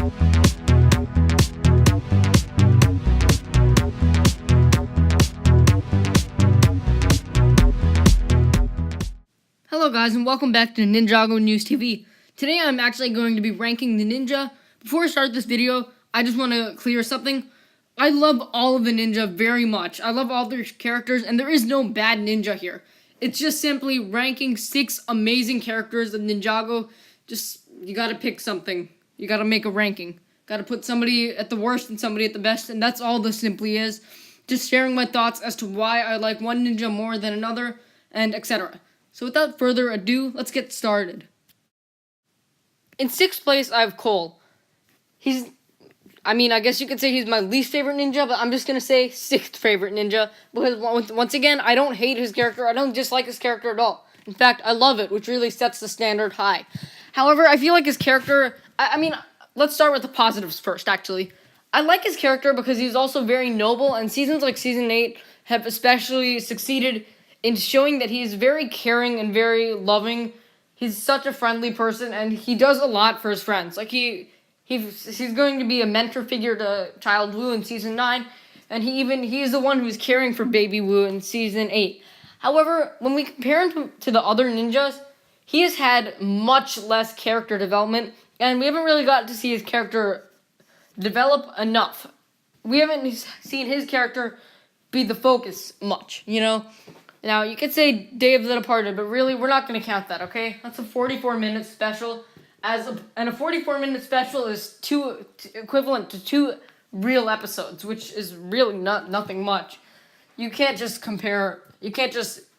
Hello guys and welcome back to Ninjago News TV. Today I'm actually going to be ranking the ninja. Before I start this video, I just want to clear something. I love all of the ninja very much. I love all their characters and there is no bad ninja here. It's just simply ranking 6 amazing characters of Ninjago. You gotta pick something. You gotta make a ranking. Gotta put somebody at the worst and somebody at the best, and that's all this simply is. Just sharing my thoughts as to why I like one ninja more than another, and etc. So without further ado, let's get started. In 6th place, I have Cole. I guess you could say he's my least favorite ninja, but I'm just going to say 6th favorite ninja, because once again, I don't hate his character, I don't dislike his character at all. In fact, I love it, which really sets the standard high. However, I feel like his character, let's start with the positives first, actually. I like his character because he's also very noble, and seasons like Season 8 have especially succeeded in showing that he's very caring and very loving. He's such a friendly person, and he does a lot for his friends. Like, he's going to be a mentor figure to Child Wu in Season 9, and he's the one who's caring for Baby Wu in Season 8. However, when we compare him to the other ninjas, he has had much less character development, and we haven't really gotten to see his character develop enough. We haven't seen his character be the focus much, you know? Now, you could say Day of the Departed, but really, we're not going to count that, okay? That's a 44-minute special, and a 44-minute special is equivalent to 2 real episodes, which is really nothing much. You can't just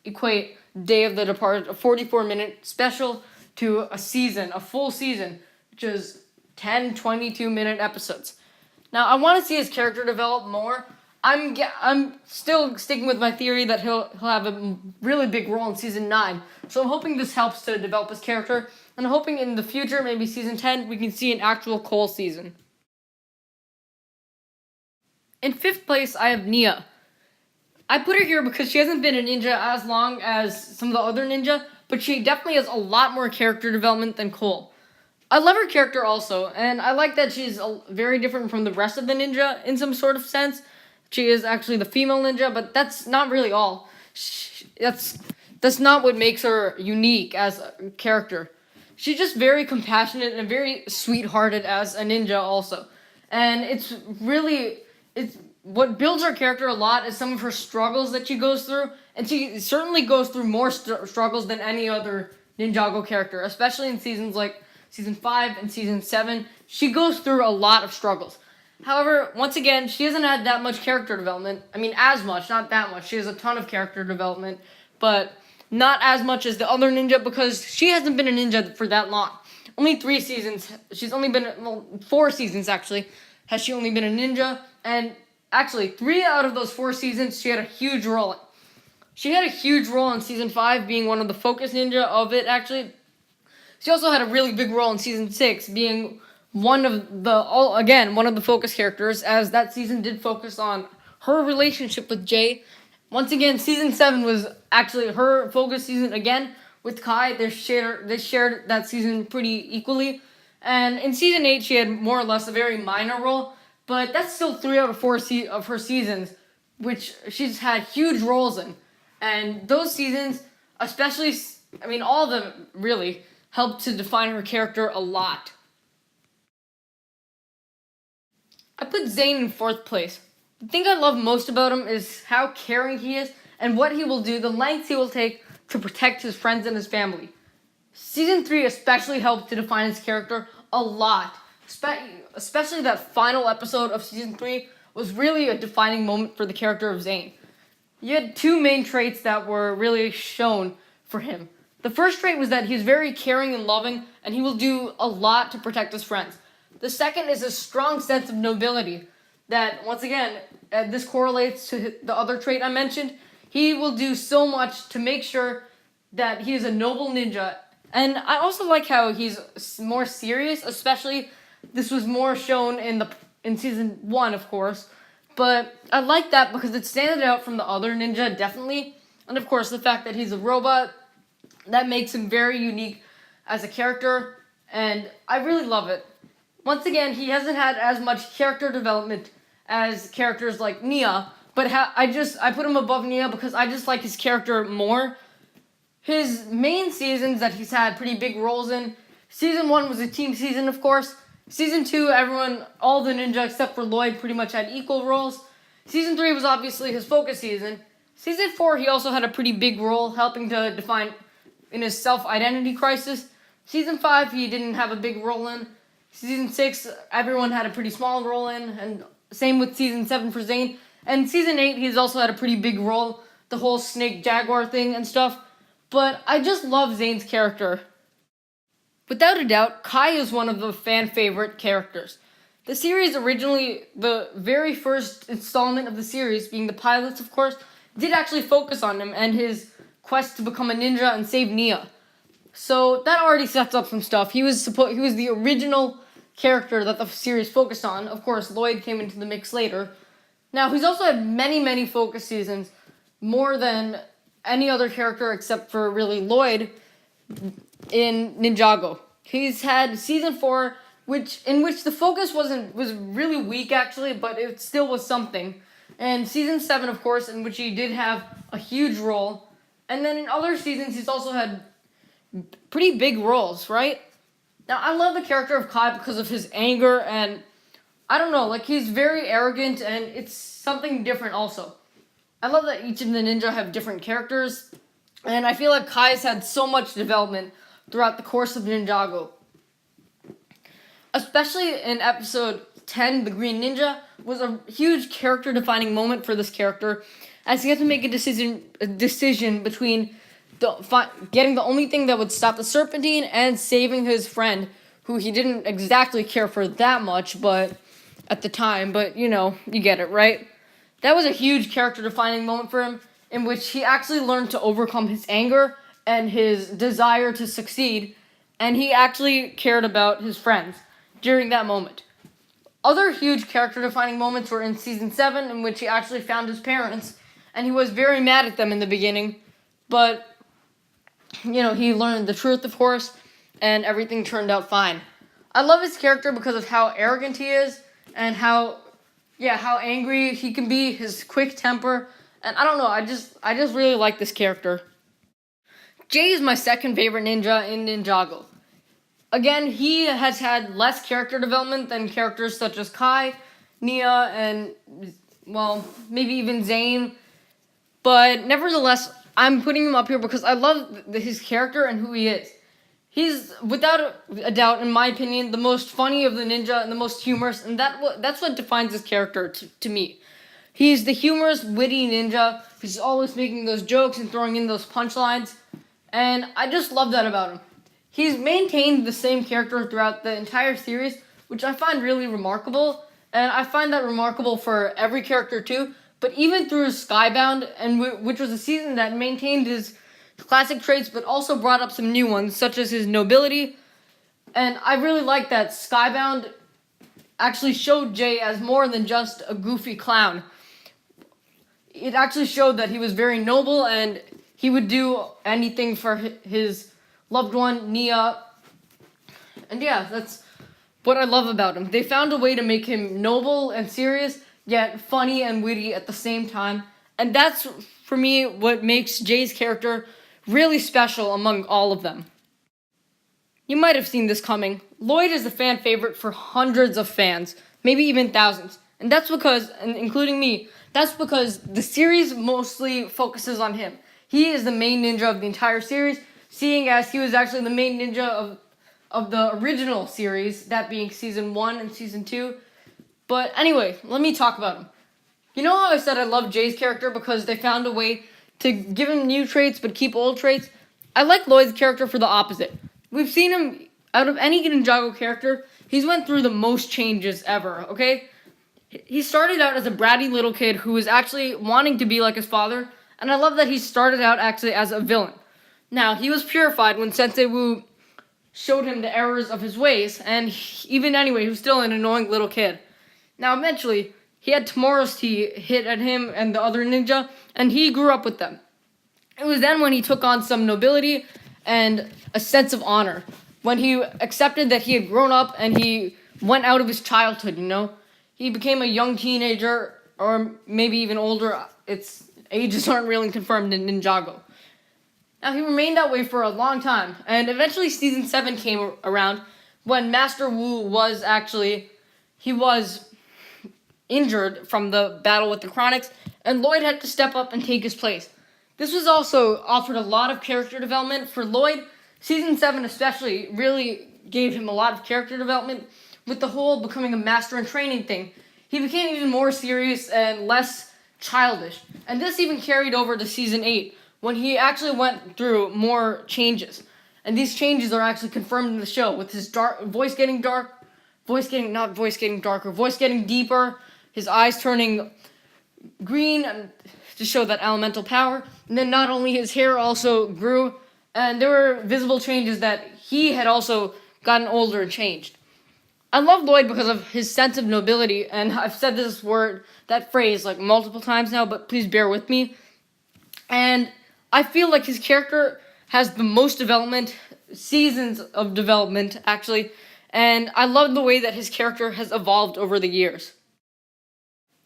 equate Day of the Departed, a 44-minute special, to a full season, which is 10, 22-minute episodes. Now, I want to see his character develop more. I'm still sticking with my theory that he'll have a really big role in Season 9. So I'm hoping this helps to develop his character. And I'm hoping in the future, maybe Season 10, we can see an actual Cole season. In 5th place, I have Nia. I put her here because she hasn't been a ninja as long as some of the other ninja, but she definitely has a lot more character development than Cole. I love her character also, and I like that she's very different from the rest of the ninja in some sort of sense. She is actually the female ninja, but that's not really all. That's not what makes her unique as a character. She's just very compassionate and very sweethearted as a ninja also. And it's what builds her character a lot is some of her struggles that she goes through, and she certainly goes through more struggles than any other Ninjago character, especially in seasons like Season 5 and Season 7. She goes through a lot of struggles. However, once again, she hasn't had that much character development. As much, not that much. She has a ton of character development, but not as much as the other ninja because she hasn't been a ninja for that long. Only 3 seasons. She's only been, 4 seasons actually, has she only been a ninja, and actually, 3 out of those 4 seasons, she had a huge role in. She had a huge role in Season 5, being one of the focus ninja of it, actually. She also had a really big role in Season 6, being one of the focus characters, as that season did focus on her relationship with Jay. Once again, Season 7 was actually her focus season again with Kai. They shared that season pretty equally. And in Season 8, she had more or less a very minor role, but that's still 3 out of 4 of her seasons, which she's had huge roles in. And those seasons, especially, all of them really, helped to define her character a lot. I put Zane in 4th place. The thing I love most about him is how caring he is and what he will do, the lengths he will take to protect his friends and his family. Season 3 especially helped to define his character a lot. Especially that final episode of Season 3 was really a defining moment for the character of Zane. You had 2 main traits that were really shown for him. The first trait was that he's very caring and loving, and he will do a lot to protect his friends. The second is a strong sense of nobility that, once again, this correlates to the other trait I mentioned. He will do so much to make sure that he is a noble ninja. And I also like how he's more serious, especially this was more shown in Season 1, of course. But I like that because it stands out from the other ninja, definitely. And of course, the fact that he's a robot, that makes him very unique as a character. And I really love it. Once again, he hasn't had as much character development as characters like Nia, but I put him above Nia because I just like his character more. His main seasons that he's had pretty big roles in. Season 1 was a team season, of course. Season 2, all the ninja except for Lloyd pretty much had equal roles. Season 3 was obviously his focus season. Season 4, he also had a pretty big role, helping to define in his self-identity crisis. Season 5, he didn't have a big role in. Season 6, everyone had a pretty small role in, and same with Season 7 for Zane. And Season 8, he's also had a pretty big role, the whole snake jaguar thing and stuff. But I just love Zane's character. Without a doubt, Kai is one of the fan favorite characters. The series originally, the very first installment of the series, being the pilots of course, did actually focus on him and his quest to become a ninja and save Nia. So that already sets up some stuff. He was the original character that the series focused on. Of course, Lloyd came into the mix later. Now, he's also had many focus seasons, more than any other character except for really Lloyd in Ninjago. He's had season 4, in which the focus was really weak actually, but it still was something. And season 7, of course, in which he did have a huge role. And then in other seasons, he's also had pretty big roles, right? Now, I love the character of Kai because of his anger, and I don't know, he's very arrogant, and it's something different also. I love that each of the ninja have different characters, and I feel like Kai's had so much development throughout the course of Ninjago. Especially in episode 10, The Green Ninja, was a huge character-defining moment for this character, as he had to make a decision between getting the only thing that would stop the Serpentine and saving his friend, who he didn't exactly care for that much, but at the time, but you get it, right? That was a huge character-defining moment for him, in which he actually learned to overcome his anger and his desire to succeed, and he actually cared about his friends during that moment. Other huge character-defining moments were in Season 7, in which he actually found his parents, and he was very mad at them in the beginning, but, he learned the truth, of course, and everything turned out fine. I love his character because of how arrogant he is, and how angry he can be, his quick temper, and I don't know, I just really like this character. Jay is my second favorite ninja in Ninjago. Again, he has had less character development than characters such as Kai, Nia, and, maybe even Zane. But nevertheless, I'm putting him up here because I love his character and who he is. He's, without a doubt, in my opinion, the most funny of the ninja and the most humorous, and that's what defines his character to me. He's the humorous, witty ninja who's always making those jokes and throwing in those punchlines, and I just love that about him. He's maintained the same character throughout the entire series, which I find really remarkable, and I find that remarkable for every character too, but even through Skybound, which was a season that maintained his classic traits, but also brought up some new ones, such as his nobility, and I really like that Skybound actually showed Jay as more than just a goofy clown. It actually showed that he was very noble, and he would do anything for his loved one, Nia. And yeah, that's what I love about him. They found a way to make him noble and serious, yet funny and witty at the same time. And that's, for me, what makes Jay's character really special among all of them. You might have seen this coming. Lloyd is a fan favorite for hundreds of fans, maybe even thousands. And that's because, and including me, that's because the series mostly focuses on him. He is the main ninja of the entire series, seeing as he was actually the main ninja of the original series, that being Season 1 and Season 2. But anyway, let me talk about him. You know how I said I love Jay's character because they found a way to give him new traits but keep old traits? I like Lloyd's character for the opposite. We've seen him, out of any Ninjago character, he's went through the most changes ever, okay? He started out as a bratty little kid who was actually wanting to be like his father, and I love that he started out actually as a villain. Now, he was purified when Sensei Wu showed him the errors of his ways, and even anyway, he was still an annoying little kid. Now, eventually, he had tomorrow's tea hit at him and the other ninja, and he grew up with them. It was then when he took on some nobility and a sense of honor, when he accepted that he had grown up and he went out of his childhood, you know? He became a young teenager, or maybe even older. Its ages aren't really confirmed in Ninjago. Now, he remained that way for a long time, and eventually Season 7 came around when Master Wu was injured from the battle with the Chronics, and Lloyd had to step up and take his place. This was also offered a lot of character development for Lloyd. Season 7 especially really gave him a lot of character development with the whole becoming a master in training thing. He became even more serious and less childish. And this even carried over to Season 8 when he actually went through more changes. And these changes are actually confirmed in the show with his voice getting deeper, his eyes turning green to show that elemental power. And then not only his hair also grew, and there were visible changes that he had also gotten older and changed. I love Lloyd because of his sense of nobility, and I've said that phrase like multiple times now, but please bear with me. And I feel like his character has the most development, seasons of development actually, and I love the way that his character has evolved over the years.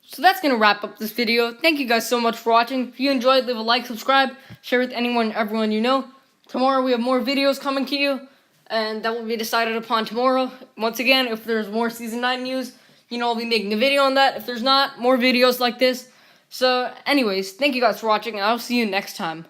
So that's going to wrap up this video. Thank you guys so much for watching. If you enjoyed, leave a like, subscribe, share with everyone you know. Tomorrow we have more videos coming to you, and that will be decided upon tomorrow. Once again, if there's more Season 9 news, I'll be making a video on that. If there's not, more videos like this. So anyways, thank you guys for watching, and I'll see you next time.